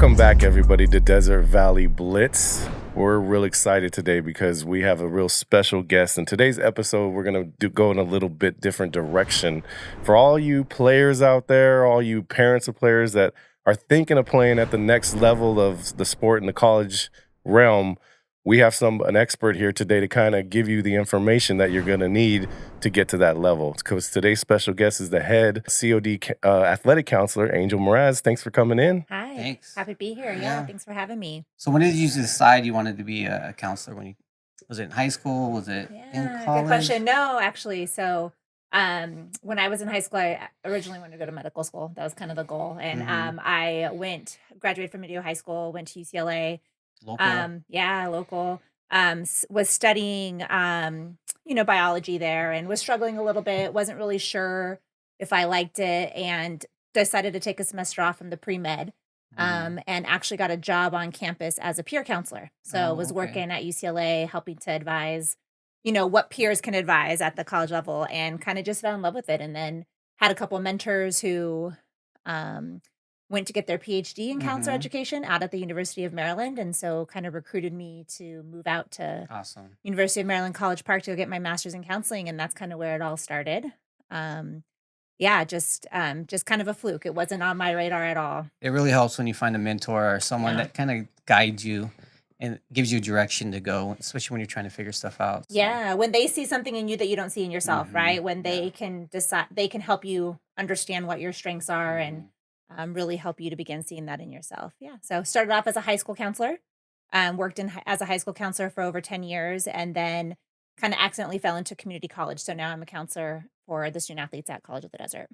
Welcome back, everybody, to Desert Valley Blitz. We're real excited today because we have a real special guest. In today's episode, we're going to go in a little bit different direction. For all you players out there, all you parents of players that are thinking of playing at the next level of the sport in the college realm, we have an expert here today to kind of give you the information that you're going to need to get to that level. Because today's special guest is the head COD athletic counselor, Angel Meraz. Thanks for coming in. Hi. Thanks. Happy to be here. Yeah, thanks for having me. So when did you decide you wanted to be a counselor? Was it in high school? Was it in college? Good question. No, actually. So when I was in high school, I originally wanted to go to medical school. That was kind of the goal. And I graduated from Medio High School, went to UCLA. Local? Local. Was studying, biology there and was struggling a little bit. Wasn't really sure if I liked it and decided to take a semester off from the pre-med. And actually got a job on campus as a peer counselor. So was working at UCLA, helping to advise, what peers can advise at the college level, and kind of just fell in love with it. And then had a couple of mentors who went to get their PhD in counselor education out at the University of Maryland. And so kind of recruited me to move out to University of Maryland College Park to go get my master's in counseling. And that's kind of where it all started. Just kind of a fluke. It wasn't on my radar at all. It really helps when you find a mentor or someone that kind of guides you and gives you direction to go, especially when you're trying to figure stuff out. So. Yeah, when they see something in you that you don't see in yourself, right? When they can decide, they can help you understand what your strengths are and really help you to begin seeing that in yourself. Yeah. So started off as a high school counselor, worked as a high school counselor for over 10 years, and then kind of accidentally fell into community college. So now I'm a counselor for the student athletes at College of the Desert.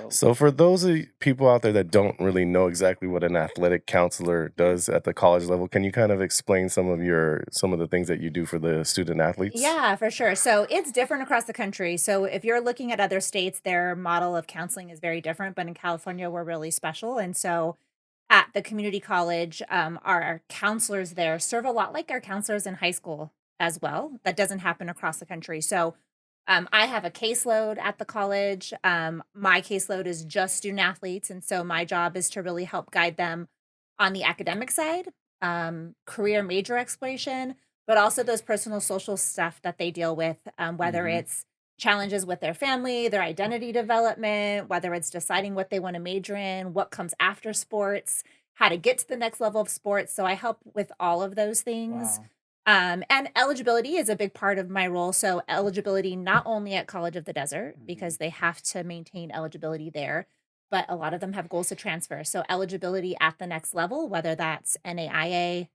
So for those of people out there that don't really know exactly what an athletic counselor does at the college level, can you kind of explain some of the things that you do for the student athletes? Yeah, for sure. So it's different across the country. So if you're looking at other states, their model of counseling is very different. But in California, we're really special. And so at the community college, our counselors there serve a lot like our counselors in high school as well. That doesn't happen across the country. So I have a caseload at the college. My caseload is just student athletes. And so my job is to really help guide them on the academic side, career major exploration, but also those personal social stuff that they deal with, whether it's challenges with their family, their identity development, whether it's deciding what they want to major in, what comes after sports, how to get to the next level of sports. So I help with all of those things. Wow. And eligibility is a big part of my role. So eligibility not only at College of the Desert, because they have to maintain eligibility there, but a lot of them have goals to transfer. So eligibility at the next level, whether that's NAIA,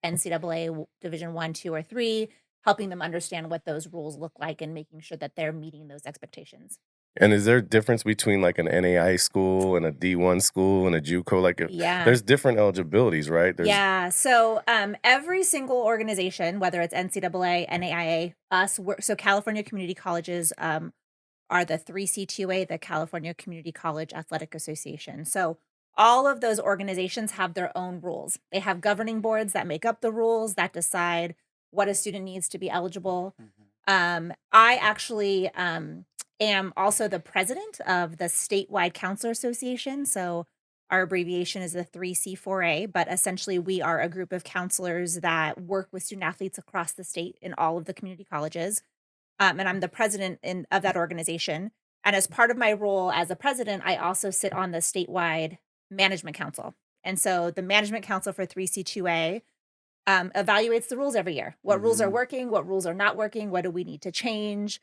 NCAA Division 1, 2, or 3, helping them understand what those rules look like and making sure that they're meeting those expectations. And is there a difference between like an NAI school and a D1 school and a JUCO? There's different eligibilities, right? So every single organization, whether it's NCAA, NAIA, so California Community Colleges are the 3C2A, the California Community College Athletic Association. So all of those organizations have their own rules. They have governing boards that make up the rules that decide what a student needs to be eligible. I actually am also the president of the statewide counselor association. So our abbreviation is the 3C4A, but essentially we are a group of counselors that work with student athletes across the state in all of the community colleges. And I'm the president of that organization. And as part of my role as a president, I also sit on the statewide management council. And so the management council for 3C2A evaluates the rules every year. What rules are working, what rules are not working, what do we need to change?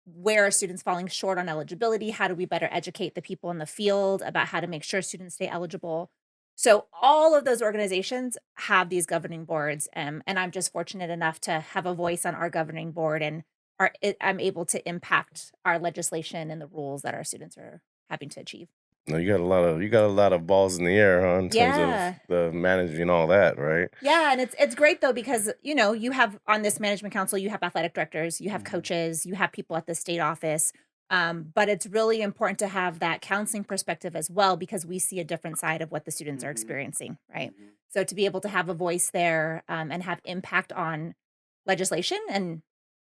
Where are students falling short on eligibility? How do we better educate the people in the field about how to make sure students stay eligible? So all of those organizations have these governing boards, and I'm just fortunate enough to have a voice on our governing board, and I'm able to impact our legislation and the rules that our students are having to achieve. No, you got a lot of balls in the air, huh, in terms of the managing all that, right? Yeah, and it's great though because you have on this management council, you have athletic directors, you have coaches, you have people at the state office. But it's really important to have that counseling perspective as well because we see a different side of what the students are experiencing, right? So to be able to have a voice there and have impact on legislation, and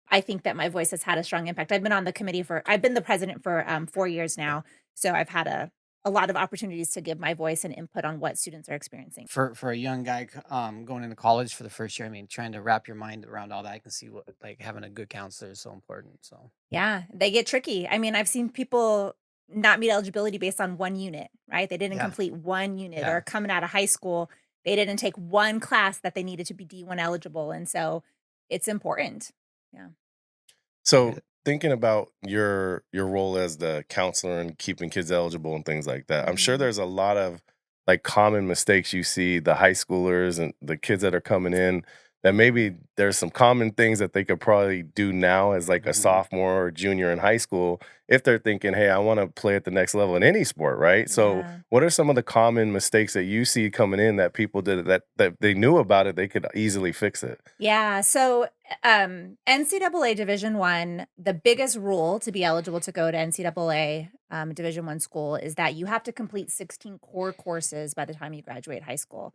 I think that my voice has had a strong impact. I've been the president for 4 years now, so I've had a lot of opportunities to give my voice and input on what students are experiencing. For a young guy going into college for the first year, I mean, trying to wrap your mind around all that, I can see what like having a good counselor is so important. So Yeah, they get tricky. I mean, I've seen people not meet eligibility based on one unit, right? They didn't yeah, complete one unit, yeah. or coming out of high school, they didn't take one class that they needed to be D1 eligible. And so it's important. Yeah. So thinking about your role as the counselor and keeping kids eligible and things like that, I'm sure Mhm. there's a lot of like common mistakes you see the high schoolers and the kids that are coming in that maybe there's some common things that they could probably do now as like a Mhm. sophomore or junior in high school if they're thinking, hey, I want to play at the next level in any sport, right? So Yeah. what are some of the common mistakes that you see coming in that people did that they knew about it, they could easily fix it? Yeah. So NCAA Division One, the biggest rule to be eligible to go to NCAA Division One school is that you have to complete 16 core courses by the time you graduate high school.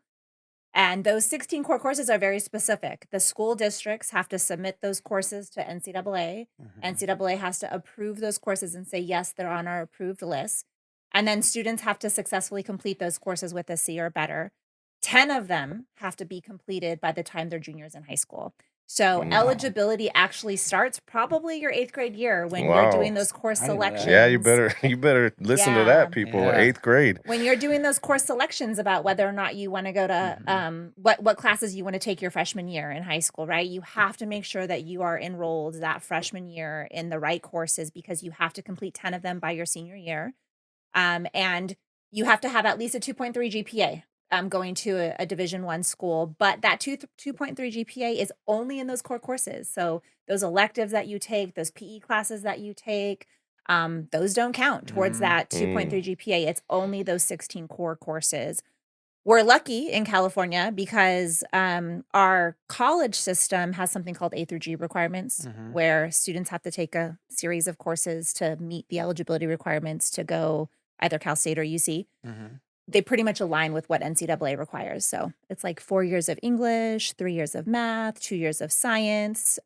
And those 16 core courses are very specific. The school districts have to submit those courses to NCAA. Mhm. NCAA has to approve those courses and say, yes, they're on our approved list. And then students have to successfully complete those courses with a C or better. 10 of them have to be completed by the time they're juniors in high school. So Wow. eligibility actually starts probably your 8th grade year when you're doing Wow. those course I didn't know that. Yeah, you selections. better you better listen to Yeah. that, people. Yeah. 8th grade. When you're doing those course selections about whether or not you want to go to Mhm. what classes you want to take your freshman year in high school, right? You have to make sure that you are enrolled that freshman year in the right courses because you have to complete 10 of them by your senior year. And you have to have at least a 2.3 GPA going to a Division One school. But that 2.3 GPA is only in those core courses. So those electives that you take, those PE classes that you take, those don't count towards Mhm. that 2.3 Mm, GPA. It's only those 16 core courses. We're lucky in California because our college system has something called A through G requirements, Mhm. where students have to take a series of courses to meet the eligibility requirements to go either Cal State or UC. Mhm. They pretty much align with what NCAA requires. So it's like 4 years of English, 3 years of math, 2 years of science,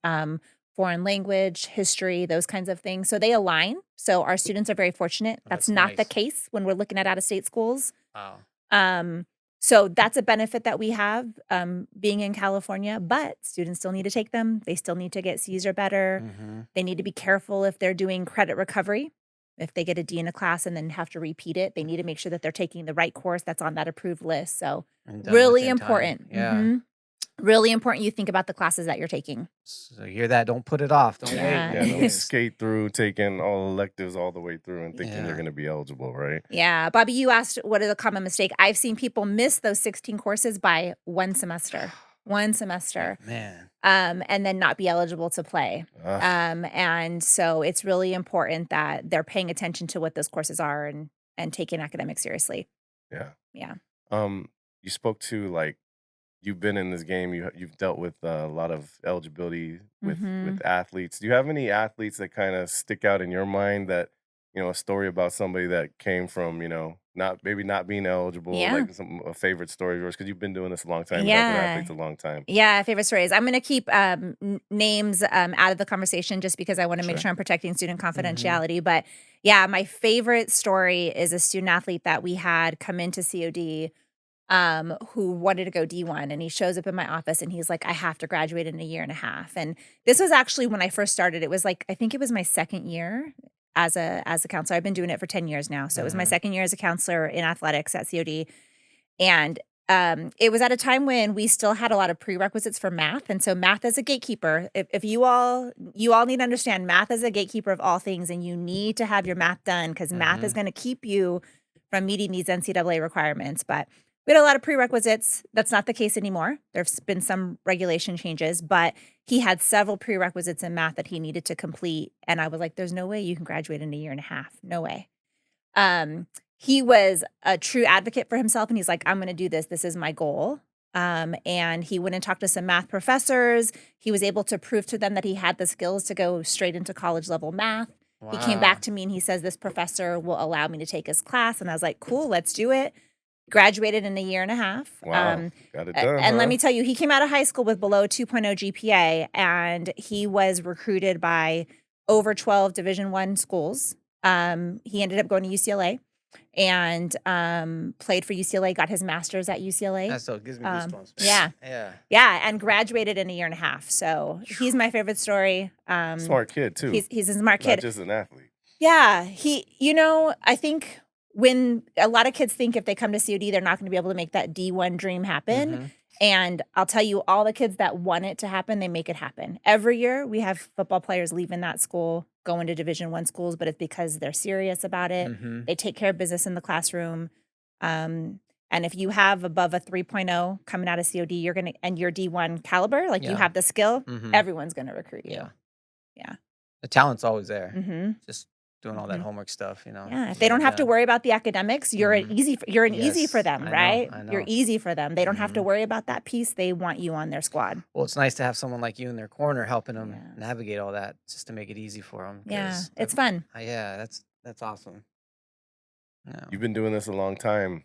foreign language, history, those kinds of things. So they align. So our students are very fortunate. Oh, That's that's not the nice. case when we're looking at out of state schools. Wow. Um, so that's a benefit that we have being in California, but students still need to take them. They still need to get C's or better. Mhm. They need to be careful if they're doing credit recovery. If they get a D in a class and then have to repeat it, they need to make sure that they're taking the right course that's on that approved list. So, And done really within time. important. Yeah. Really important you think about the classes that you're taking. So you hear that? Don't put it off. Don't wait. Yeah. yeah, don't Yes. skate through taking all electives all the way through and thinking you're Yeah. gonna be eligible, right? Yeah. Bobby, you asked what is a common mistake. I've seen people miss those 16 courses by one semester. One semester. Man. And then not be eligible to play. Ugh, And so it's really important that they're paying attention to what those courses are and taking academics seriously. yeah. Yeah. Um, you spoke to like you've been in this game. You've dealt with a lot of eligibility Hmm. with athletes. Do you have any athletes that kind of stick out in your mind that a story about somebody that came from not maybe not being eligible, Yeah. like a favorite story of yours because you've been doing this a long time and helping Yeah. athletes a long time. Yeah. Favorite stories. I'm going to keep names out of the conversation just because I want to make Sure. sure I'm protecting student Mhm. confidentiality. But yeah, my favorite story is a student athlete that we had come into COD who wanted to go D1, and he shows up in my office and he's like, I have to graduate in a year and a half. And this was actually when I first started. It was like, I think it was my second year as a counselor. I've been doing it for 10 years now. So it was my Mhm. second year as a counselor in athletics at COD. And it was at a time when we still had a lot of prerequisites for math. And so math is a gatekeeper. If you all need to understand math is a gatekeeper of all things, and you need to have your math done because math is Mhm. going to keep you from meeting these NCAA requirements. But we had a lot of prerequisites. That's not the case anymore. There's been some regulation changes, but he had several prerequisites in math that he needed to complete. And I was like, there's no way you can graduate in a year and a half. No way. Um, he was a true advocate for himself, and he's like, I'm gonna do this. This is my goal. And he went and talked to some math professors. He was able to prove to them that he had the skills to go straight into college level math. He came back Wow. to me and he says, this professor will allow me to take his class. And I was like, cool, let's do it. Graduated in a year and a half. Wow, got it done, And let huh? me tell you, he came out of high school with below 2.0 GPA, and he was recruited by over 12 Division One schools. He ended up going to UCLA. and played for UCLA, got his master's at UCLA. That still gives me goosebumps. Yeah. Yeah. Yeah, and graduated in a year and a half. So he's my favorite story. Smart kid too. He's a smart Not kid. just an athlete. Yeah, I think when a lot of kids think if they come to COD, they're not going to be able to make that D1 dream happen. Mhm. And I'll tell you, all the kids that want it to happen, they make it happen. Every year, we have football players leaving that school, going to Division I schools, but it's because they're serious about it. Mhm. They take care of business in the classroom. And if you have above a 3.0 coming out of COD, and you're D1 caliber, like you Yeah. have the skill, Mhm. everyone's going to recruit you. Yeah. Yeah. The talent's always there. hmm Just doing all that homework stuff, you know. Yeah, if get they it don't have to done. worry about the academics, you're an Mhm. easy for Yes, them, I know, right? I You're know. easy for them. They don't have to Mhm. worry about that piece. They want you on their squad. Well, it's nice to have someone like you in their corner helping them Yeah. navigate all that, just to make it easy for them. Yeah, it's fun. Yeah, that's awesome. Yeah. You've been doing this a long time.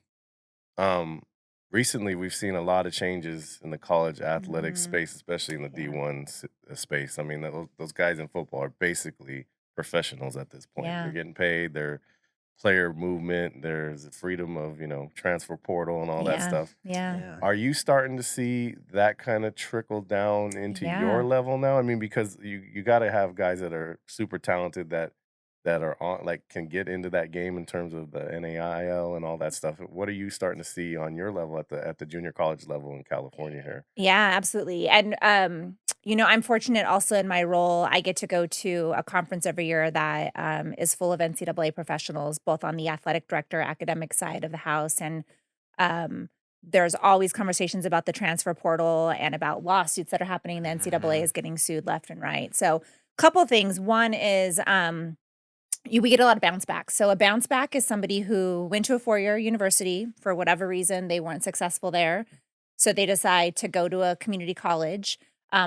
Um, Recently we've seen a lot of changes in the college athletics Mhm. space, especially in the Yeah. D1 space. I mean, those guys in football are basically professionals at this point. Yeah. They're getting paid. They're player movement. There's the freedom of transfer portal and all that Yeah. stuff. Yeah. Yeah. Are you starting to see that kind of trickle down into Yeah. your level now? I mean, because you got to have guys that are super talented that are on like can get into that game in terms of the NAIL and all that stuff. What are you starting to see on your level at the junior college level in California here? Yeah, absolutely. And I'm fortunate also in my role. I get to go to a conference every year that is full of NCAA professionals, both on the athletic director, academic side of the house, and there's always conversations about the transfer portal and about lawsuits that are happening. The NCAA is getting sued left and right. So, couple things. One is we get a lot of bounce backs. So a bounce back is somebody who went to a four-year university for whatever reason they weren't successful there. So they decide to go to a community college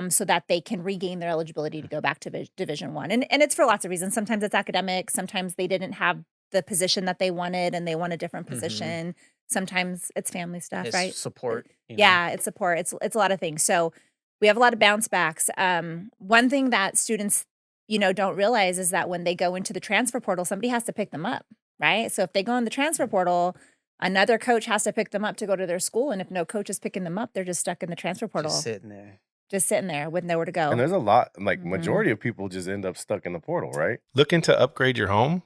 so that they can regain their eligibility to go back to Division I. And it's for lots of reasons. Sometimes it's academic. Sometimes they didn't have the position that they wanted and they want a different Mhm. position. Sometimes it's family stuff, It's right? support. Yeah, it's support. It's a lot of things. So we have a lot of bounce backs. One thing that students, don't realize is that when they go into the transfer portal, somebody has to pick them up, right? So if they go in the transfer portal, another coach has to pick them up to go to their school. And if no coach is picking them up, they're just stuck in the transfer portal, Just sitting there. just sitting there with nowhere to And go. there's a lot, like Mhm. majority of people just end up stuck in the portal, right? Looking to upgrade your home?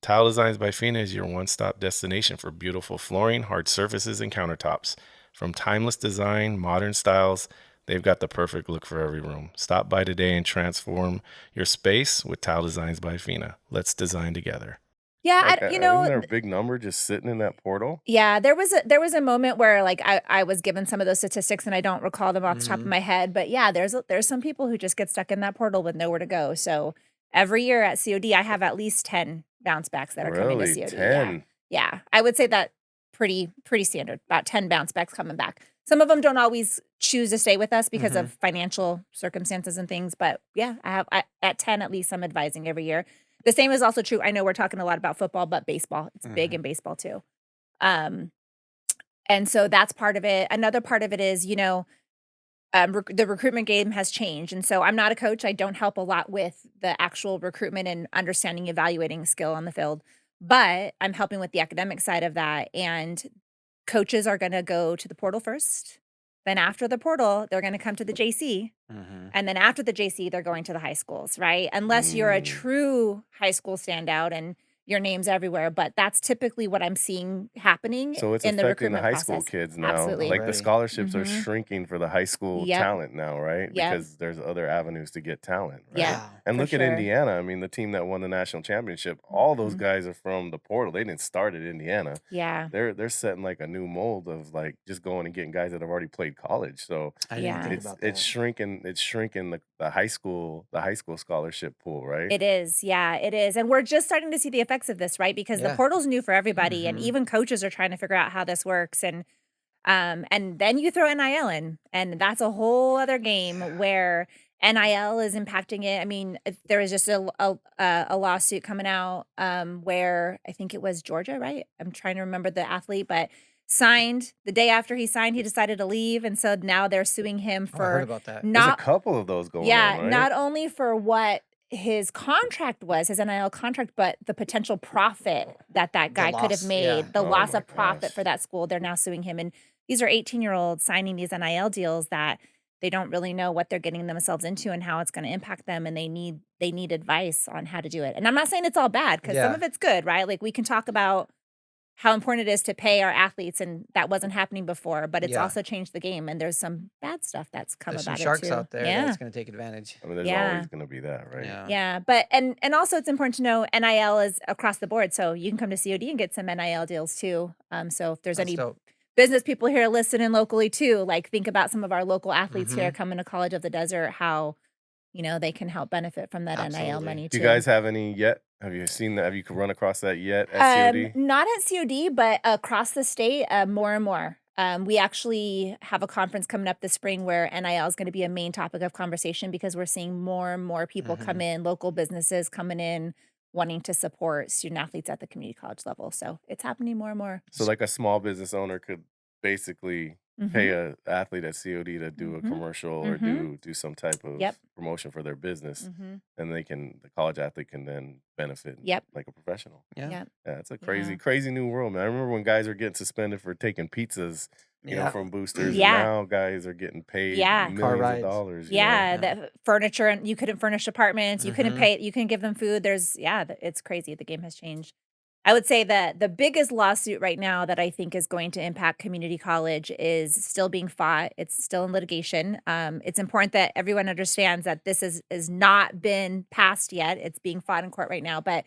Tile Designs by Fina is your one-stop destination for beautiful flooring, hard surfaces, and countertops. From timeless design, modern styles, they've got the perfect look for every room. Stop by today and transform your space with Tile Designs by Fina. Let's design together. Yeah, Like, isn't there a big number just sitting in that portal? Yeah, there was a moment where like I was given some of those statistics and I don't recall them off the top of Mhm. my head, but yeah, there's some people who just get stuck in that portal with nowhere to go. So every year at COD, I have at least 10 bounce backs that are coming to Really? COD. 10? Yeah. I would say that pretty standard. About 10 bounce backs coming back. Some of them don't always choose to stay with us because Mhm. of financial circumstances and things, but yeah, at 10 at least I'm advising every year. The same is also true. I know we're talking a lot about football, but baseball. It's big Mhm. in baseball too. Um, and so that's part of it. Another part of it is, the recruitment game has changed. And so I'm not a coach. I don't help a lot with the actual recruitment and understanding, evaluating skill on the field, but I'm helping with the academic side of that. And coaches are going to go to the portal first. Then after the portal, they're going to come to the JC. Mhm. And then after the JC, they're going to the high schools, right? Unless you're a Mm. true high school standout and your name's everywhere. But that's typically what I'm seeing happening So it's in the affecting the recruitment high school process. kids now. Absolutely. Like the Already. scholarships are Mhm. shrinking for the high school Yep. talent now, right? Yep. Because there's other avenues to get talent, right? Yep. Wow. And For look at sure. Indiana. I mean, the team that won the national championship, all those Mhm. guys are from the portal. They didn't start at Indiana. Yeah. They're setting like a new mold of like just going and getting guys that have already played college. So I didn't Yeah. think it's about it's that. shrinking the high school scholarship pool, right? It is. Yeah, it is. And we're just starting to see the effects of this, right? Because the Yeah. portal's new for everybody and Mhm. even coaches are trying to figure out how this works and then you throw NIL in and that's a whole other game where NIL is impacting it. I mean, there was just a lawsuit coming out where I think it was Georgia, right? I'm trying to remember the athlete, but signed the day after he signed, he decided to leave and so now they're suing him Oh, I heard for about that. There's a not couple of those going on, right? not only for what his contract was, his NIL contract, but the potential profit that The guy could have loss, yeah. made, the Oh loss my of profit gosh. for that school, they're now suing him. And these are 18-year-olds signing these NIL deals that they don't really know what they're getting themselves into and how it's going to impact them, and they need advice on how to do it. And I'm not saying it's all bad, because some Yeah. of it's good, right? Like, we can talk about how important it is to pay our athletes, and that wasn't happening before, but it's Yeah. also changed the game, and there's some bad stuff that's come There's some about it sharks too. out there Yeah. that's going to take advantage. I mean, there's Yeah. always going to be that, right? Yeah. Yeah, but and also it's important to know NIL is across the board, so you can come to COD and get some NIL deals too. So if there's That's any dope. business people here listening locally too, like, think about some of our local athletes here Mhm. coming to College of the Desert, how they can help benefit from that NIL Absolutely. money Do too. you guys have any yet? Have you seen that? Have you run across that yet at COD? Not at COD, but across the state, more and more. We actually have a conference coming up this spring where NIL is going to be a main topic of conversation, because we're seeing more and more people come Mhm. in, local businesses coming in, wanting to support student athletes at the community college level. So it's happening more and more. So like a small business owner could basically pay Mm-hmm. a athlete at COD to do a Mm-hmm. commercial or Mm-hmm. do some type of Yep. promotion for their business, Mm-hmm. and the college athlete can then benefit Yep. like a professional. Yeah. Yep. Yeah, it's a Yeah. crazy new world, man. I remember when guys were getting suspended for taking pizzas, Yeah. from boosters, and Yeah. now guys are getting paid Yeah. Car millions of rides. dollars. Yeah, Yeah. the furniture, and you couldn't furnish apartments. You couldn't Mhm. pay. You couldn't give them food. It's crazy. The game has changed. I would say that the biggest lawsuit right now that I think is going to impact community college is still being fought. It's still in litigation. It's important that everyone understands that this is not been passed yet. It's being fought in court right now. But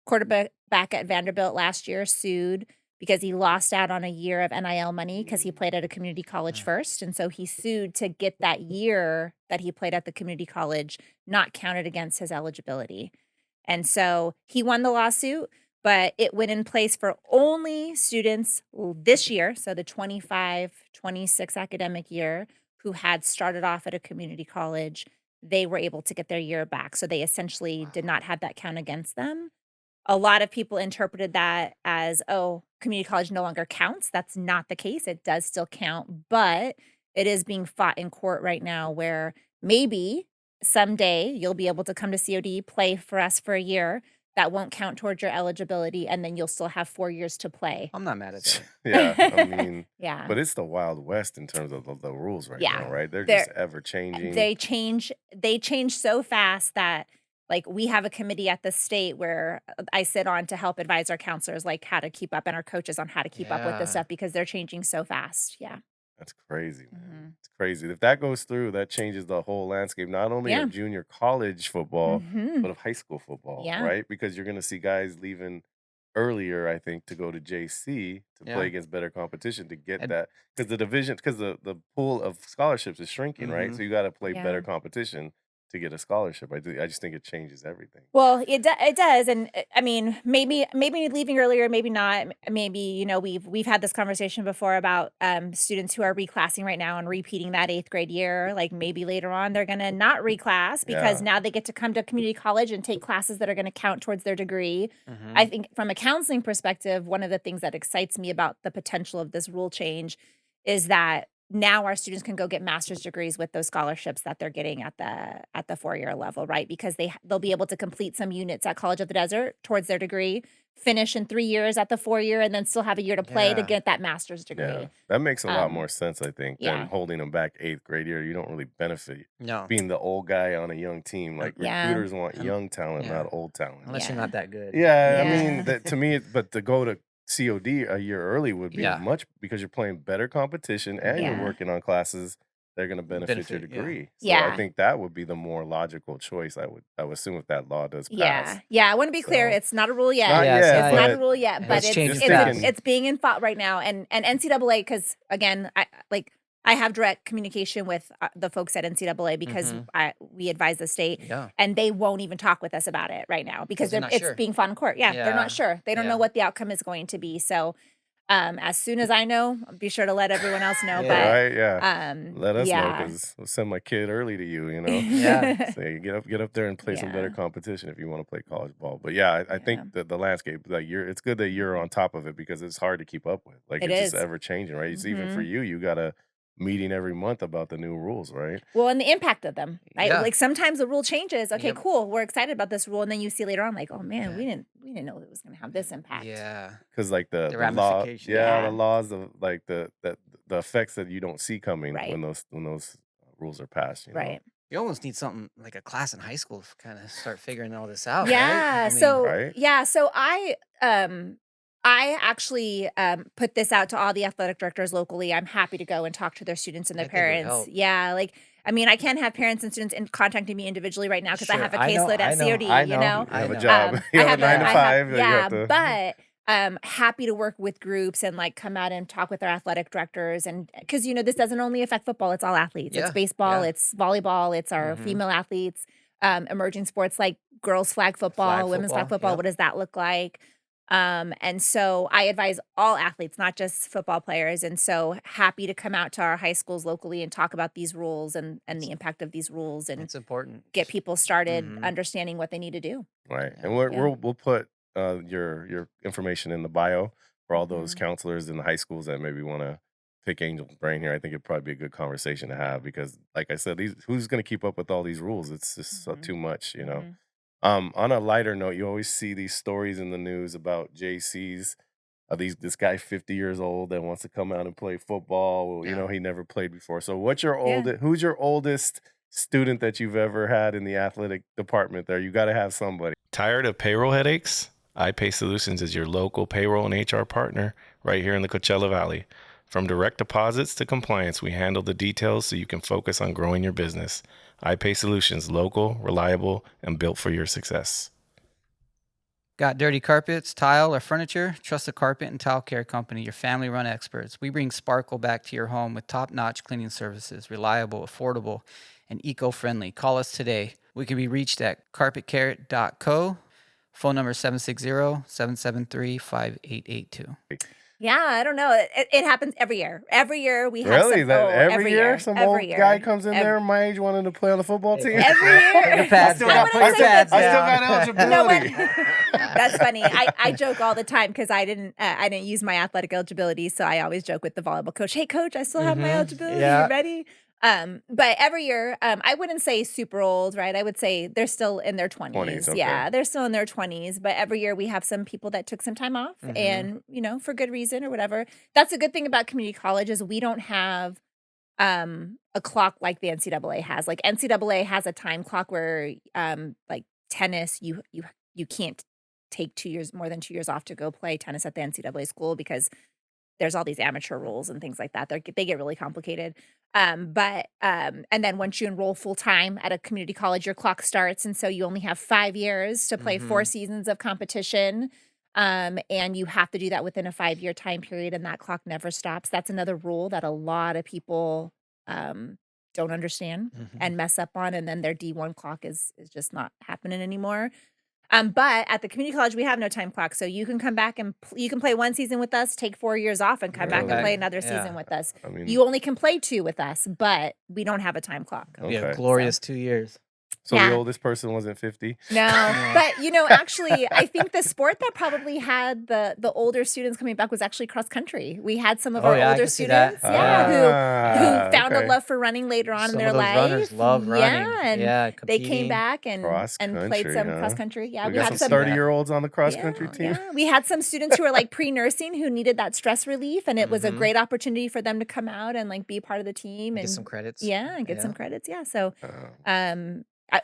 quarterback back at Vanderbilt last year sued because he lost out on a year of NIL money because he played at a community college Mm. first. And so he sued to get that year that he played at the community college not counted against his eligibility. And so he won the lawsuit, but it went in place for only students this year, so the 25-26 academic year, who had started off at a community college. They were able to get their year back. So they essentially did not have that count against them. A lot of people interpreted that as, oh, community college no longer counts. That's not the case. It does still count, but it is being fought in court right now, where maybe someday you'll be able to come to COD, play for us for a year. That won't count towards your eligibility, and then you'll still have 4 years to play. I'm not mad at that. Yeah, I mean, Yeah. but it's the Wild West in terms of the rules right Yeah. now, right? They're They're just ever changing. They change so fast that, like, we have a committee at the state where I sit on to help advise our counselors, like, how to keep up, and our coaches on how to keep up with this Yeah. stuff, because they're changing so fast. Yeah. That's crazy, man. Mhm. It's crazy. If that goes through, that changes the whole landscape, not only Yeah. of junior college football, Mhm. but of high school football, Yeah. right? Because you're going to see guys leaving earlier, I think, to go to JC to play Yeah. against better competition to get And that. Because the pool of scholarships is shrinking, right? Mhm. So you got to play Yeah. better competition to get a scholarship. I just think it changes everything. Well, it does, and I mean, maybe leaving earlier, maybe not. Maybe we've had this conversation before about students who are reclassing right now and repeating that 8th grade year. Like, maybe later on they're gonna not reclass because Yeah. now they get to come to community college and take classes that are gonna count towards their degree. I Mhm. think from a counseling perspective, one of the things that excites me about the potential of this rule change is that now our students can go get master's degrees with those scholarships that they're getting at the 4-year level, right? Because they'll be able to complete some units at College of the Desert towards their degree, finish in 3 years at the 4-year, and then still have a year to play to Yeah. get that master's Yeah. degree. That makes a lot Um, more sense, I think, than yeah. holding them back 8th grade year. You don't really benefit No. being the old guy on a young team. Like, Yeah. recruiters want Un- young talent, yeah. not old talent. Unless you're Yeah. not that good. Yeah, I Yeah. mean, to me, but to go to COD a year early would be Yeah. because you're playing better competition and you're Yeah. working on classes that are going to benefit your Benefit, yeah. degree. So I Yeah. think that would be the more logical choice. I would assume if that law does Yeah. pass. Yeah, I wanna be clear, So it's not a rule yet. not Yeah, it's yet, not It's not a but rule yet, It's but it's changing just fast. thinking, it's being in thought right now, and NCAA, because again, I have direct communication with the folks at NCAA, because Mhm. we advise the state, Yeah. and they won't even talk with us about it right now because 'Cause they're not it's sure. being fought in court. Yeah, they're Yeah. not sure. They don't know Yeah. what the outcome is going to be. So, as soon as I know, I'll be sure to let everyone else know. Yeah. But right? Yeah. Let us know, yeah. because we'll send my kid early to you, Yeah. Say, get up there and play some better Yeah. competition if you want to play college ball. But yeah, I Yeah. think that the landscape, like, it's good that you're on top of it, because it's hard to keep up with. Like, It it's just is. ever changing, right? It's even for Mhm. you, you gotta meeting every month about the new rules, right? Well, and the impact of them, right? Yeah. Like sometimes the rule changes. Okay, Yep. cool. We're excited about this rule, and then you see later on, like, oh man, Yeah. we didn't know it was going to have this impact. Yeah. Because like the The law, ramifications. yeah, the Yeah. laws of like the effects that you don't see coming Right. when those rules are passed, you know. Right. You almost need something like a class in high school to kind of start figuring all this out, right? Yeah. I mean, So Right? yeah. So I actually put this out to all the athletic directors locally. I'm happy to go and talk to their students and I their think it would parents. help. Yeah, like I mean, I can't have parents and students contacting me individually right now because I Sure. have a I know. caseload I at know. COD. I You know. know, You I have a know. job. You I have a have 9 to I 5 have that you have yeah, to. but happy to work with groups and like come out and talk with our athletic directors and because this doesn't only affect football, it's all athletes. It's Yeah. baseball, Yeah. it's volleyball, it's our Mhm. female athletes, emerging sports like girls flag football, Flag women's flag football. football. Yep. What does that look like? And so I advise all athletes, not just football players. And so happy to come out to our high schools locally and talk about these rules and the impact of these rules and It's important. get people started Mhm. understanding what they need to do. Right. And Yeah. Yeah. we'll put your information in the bio for all those Mhm. counselors in the high schools that maybe want to pick Angel's brain here. I think it'd probably be a good conversation to have because, like I said, who's going to keep up with all these rules? It's just Mhm. too much, you know. Mhm. On a lighter note, you always see these stories in the news about JCs. This guy 50 years old that wants to come out and play football. Well, Yeah. he never played before. So Yeah. who's your oldest student that you've ever had in the athletic department there? You got to have somebody. Tired of payroll headaches? iPay Solutions is your local payroll and HR partner right here in the Coachella Valley. From direct deposits to compliance, we handle the details so you can focus on growing your business. iPay Solutions, local, reliable, and built for your success. Got dirty carpets, tile, or furniture? Trust the Carpet and Tile Care Company, your family-run experts. We bring sparkle back to your home with top-notch cleaning services, reliable, affordable, and eco-friendly. Call us today. We can be reached at carpetcare.co. Phone number 760-773-5882. Yeah, I don't know. It happens every year. Every year we have Really? some. That Oh, every year some every old year. guy comes in there my age wanting to play on the football team? Every year. Put your pads down. I Put your wouldn't say pads I still down. got eligibility. You know what? That's funny. I joke all the time because I didn't use my athletic eligibility, so I always joke with the volleyball coach. Hey, coach, I still have my eligibility. Yeah. You ready? But every year, I wouldn't say super old, right? I would say they're still in their 20s. Okay. Yeah, they're still in their 20s. But every year we have some people that took some time off and, for good reason or whatever. That's a good thing about community college is we don't have a clock like the NCAA has. Like NCAA has a time clock where like tennis, you can't take more than 2 years off to go play tennis at the NCAA school because there's all these amateur rules and things like that. They get really complicated. And then once you enroll full time at a community college, your clock starts. And so you only have 5 years to play 4 seasons of competition. And you have to do that within a 5-year time period. And that clock never stops. That's another rule that a lot of people don't understand and mess up on. And then their D1 clock is just not happening anymore. But at the community college, we have no time clock. So you can come back and you can play 1 season with us, take 4 years off and come back and play another season with us. I mean, You only can play 2 with us, but we don't have a time clock. Yeah, Okay. glorious 2 years. so the Yeah. oldest person wasn't 50. No, but actually, I think the sport that probably had the older students coming back was actually cross country. We had some of Oh, our yeah, I older can see that. students, who found okay. a love for running later on in Some their of those life. runners love running. Yeah, and Yeah, they came competing. back and played Cross-country, some huh? cross country. Yeah, We we got had some some 30-year-olds on the cross country team. Yeah, we had some students who were like pre-nursing who needed that stress relief, and it was a great opportunity for them to come out and like be part of the team and Get some credits. Yeah, and get some credits. Yeah, so Oh.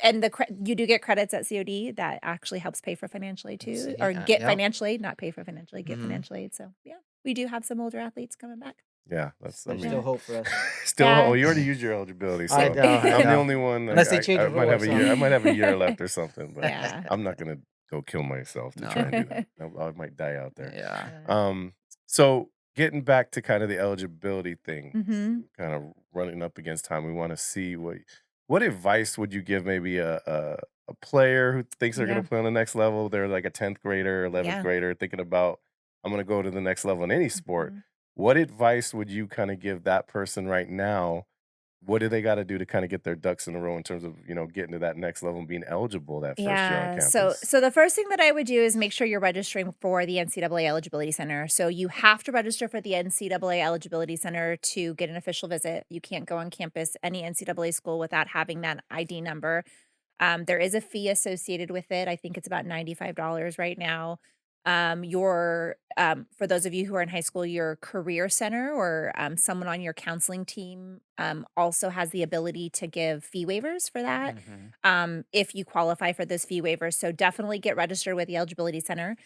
and you do get credits at COD that actually helps pay for financial aid too, See, or get yep. financial aid, not pay for financial aid, get financial aid. So yeah, we do have some older athletes coming back. Yeah, that's. I There's mean, still hope for us. still. Yeah. Oh, you already used your eligibility, so I know, I'm the know. only one. Unless they change I the might have a rules, year. huh? I might have a year left or something, but Yeah. I'm not gonna go kill myself to No. try and do that. I might die out there. Yeah. So getting back to kind of the eligibility thing, Mm-hmm. kind of running up against time, we want to see what advice would you give maybe a player who thinks they're Yeah. going to play on the next level? They're like a 10th grader, 11th Yeah. grader, thinking about I'm going to go to the next level in any sport. Mhm. What advice would you kind of give that person right now what do they got to do to kind of get their ducks in a row in terms of, getting to that next level and being eligible that first year on Yeah. campus? So the first thing that I would do is make sure you're registering for the NCAA Eligibility Center. So you have to register for the NCAA Eligibility Center to get an official visit. You can't go on campus, any NCAA school, without having that ID number. There is a fee associated with it. I think it's about $95 right now. For those of you who are in high school, your career center or someone on your counseling team also has the ability to give fee waivers for that if you qualify for those fee waivers. So definitely get registered with the Eligibility Center.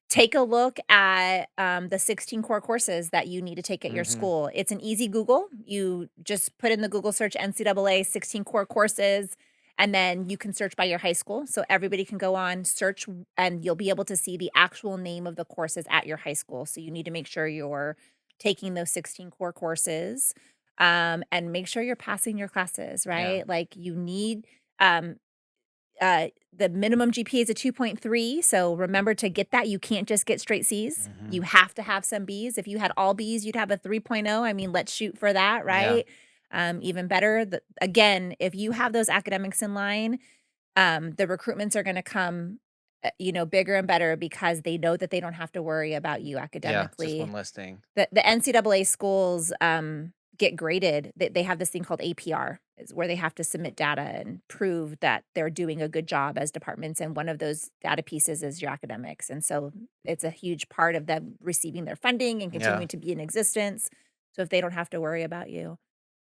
Take a look at the 16 core courses that you need to take at your school. It's an easy Google. You just put in the Google search NCAA 16 core courses, and then you can search by your high school. So everybody can go on, search, and you'll be able to see the actual name of the courses at your high school. So you need to make sure you're taking those 16 core courses and make sure you're passing your classes, Yeah. right? Like you need the minimum GPA is a 2.3. So remember to get that. You can't just get straight C's. You have to have some B's. If you had all B's, you'd have a 3.0. I mean, let's shoot for that, Yeah. right? Even better. Again, if you have those academics in line, the recruitments are going to come, bigger and better because they know that they don't have to worry about you Yeah. Just academically. one less thing. The NCAA schools get graded. They have this thing called APR, is where they have to submit data and prove that they're doing a good job as departments. And one of those data pieces is your academics. And so it's a huge part of them receiving their funding and Yeah. continuing to be in existence. So if they don't have to worry about you.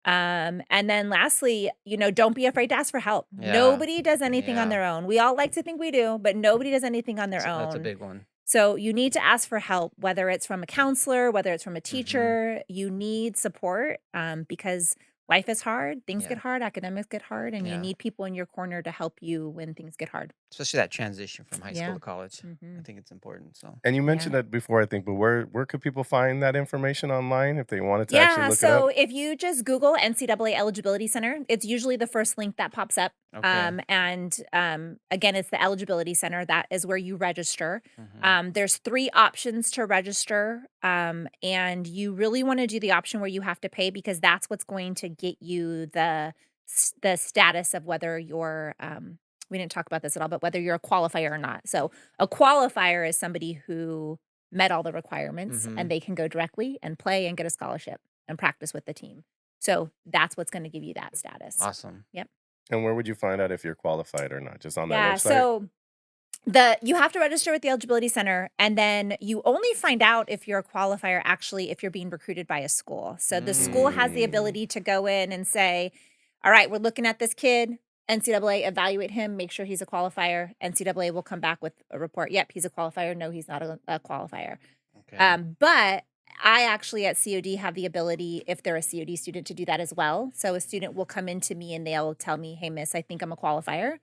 And then lastly, don't be afraid to ask for help. Yeah. Nobody does anything on Yeah. their own. We all like to think we do, but nobody does anything on their That's a own. big one. So you need to ask for help, whether it's from a counselor, whether it's from a teacher. You need support because life is hard. Things get Yeah. hard. Academics get hard. And you Yeah. need people in your corner to help you when things get hard. Especially that transition from high school Yeah. to college. I Mhm. think it's important. So And you Yeah. mentioned that before, I think, but where could people find that information online if they wanted to actually Yeah, look it up? so if you just Google NCAA Eligibility Center, it's usually the first link that pops up. okay. Again, it's the Eligibility Center. That is where you register. Mhm. There's 3 options to register, and you really want to do the option where you have to pay because that's what's going to get you the status of whether you're. We didn't talk about this at all, but whether you're a qualifier or not. So a qualifier is somebody who met all the requirements Mhm. and they can go directly and play and get a scholarship and practice with the team. So that's what's going to give you that status. Awesome. Yep. And where would you find out if you're qualified or not? Just on that Yeah. website? So you have to register with the Eligibility Center, and then you only find out if you're a qualifier actually if you're being recruited by a school. So the school has the Mm. ability to go in and say, all right, we're looking at this kid. NCAA evaluate him, make sure he's a qualifier. NCAA will come back with a report. Yep, he's a qualifier. No, he's not a qualifier. Okay. But I actually at COD have the ability, if they're a COD student, to do that as well. So a student will come into me and they'll tell me, hey, miss, I think I'm a qualifier.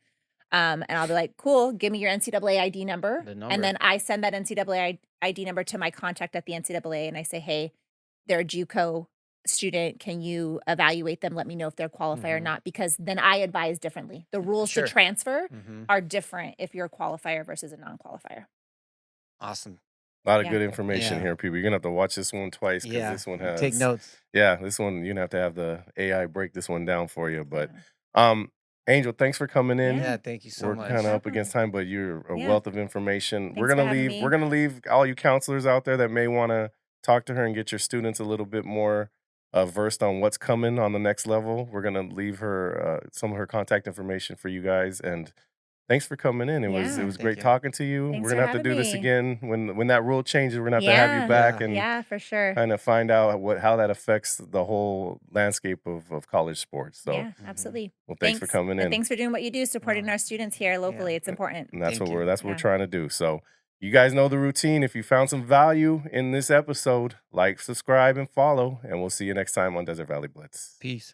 And I'll be like, cool, give me your NCAA ID number. The And number. then I send that NCAA ID number to my contact at the NCAA and I say, hey, they're a JUCO student. Can you evaluate them? Let me know if they're qualified or Mhm. not, because then I advise differently. The rules Sure. to transfer Mhm. are different if you're a qualifier versus a non-qualifier. Awesome. A lot of Yeah. good information Yeah. here, people. You're gonna have to watch this one twice because Yeah. this one Take has, notes. this one you're gonna have to have the AI break this one down for you. But Yeah. Angel, thanks for coming in. Yeah. Thank you so We're much. kind of No up against time, but you're a Yeah. wealth of information. Thanks for having We're me. gonna leave all you counselors out there that may want to talk to her and get your students a little bit more versed on what's coming on the next level. We're gonna leave her some of her contact information for you guys. And thanks for coming in. It was Yeah. great Thank you. talking to you. Thanks We're for gonna have to having do this me. again when that rule changes. We're gonna have to have you Yeah. back Yeah. and Yeah, for sure. kind of find out how that affects the whole landscape of college sports. So, Yeah, Mhm. absolutely. well, thanks for coming And in. thanks for doing what you do, supporting No. our students here locally. Yeah. It's important. And that's Thank you. what we're Yeah. trying to do. So, you guys know the routine. If you found some value in this episode, like, subscribe, and follow. And we'll see you next time on Desert Valley Blitz. Peace.